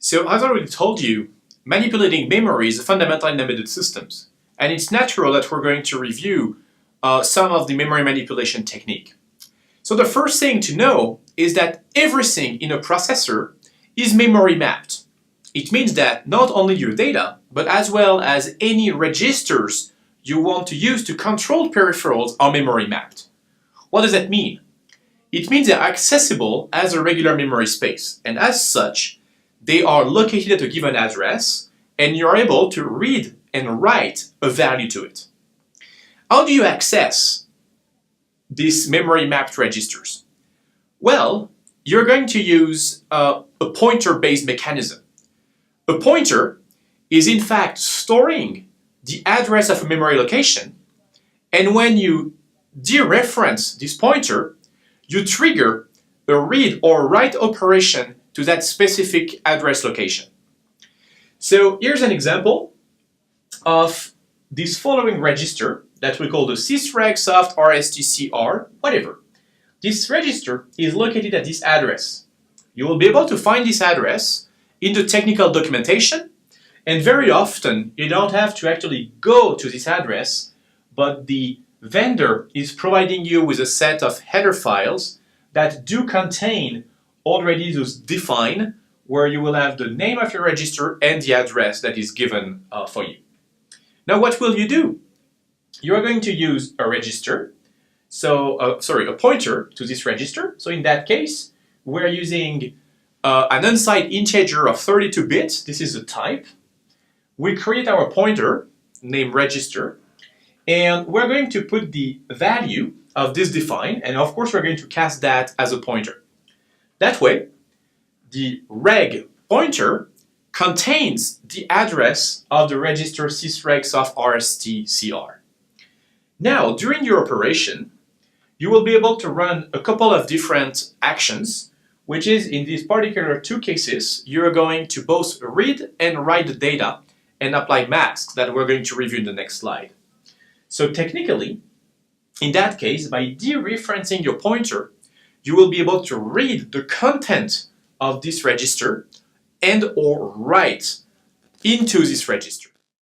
So as I already told you, manipulating memory is a fundamental in embedded systems. And it's natural that we're going to review some of the memory manipulation technique. So the first thing to know is that everything in a processor is memory mapped. It means that not only your data, but as well as any registers you want to use to control peripherals are memory mapped. What does that mean? It means they're accessible as a regular memory space, and as such, they are located at a given address, and you're able to read and write a value to it. How do you access these memory mapped registers? Well, you're going to use a pointer-based mechanism. A pointer is in fact storing the address of a memory location, and when you dereference this pointer, you trigger a read or write operation to that specific address location. So here's an example of this following register that we call the sysreg soft rstcr, whatever. This register is located at this address. You will be able to find this address in the technical documentation, and very often you don't have to actually go to this address, but the vendor is providing you with a set of header files that do contain already those define, where you will have the name of your register and the address that is given for you. Now what will you do? You are going to use a register, a pointer to this register. So in that case, we're using an unsigned integer of 32 bits. This is a type. We create our pointer named register, and we're going to put the value of this define, and of course we're going to cast that as a pointer. That way, the reg pointer contains the address of the register sysreg soft rstcr. Now, during your operation, you will be able to run a couple of different actions, which is in these particular two cases, you're going to both read and write the data and apply masks that we're going to review in the next slide. So technically, in that case, by dereferencing your pointer, you will be able to read the content of this register and or write into this register.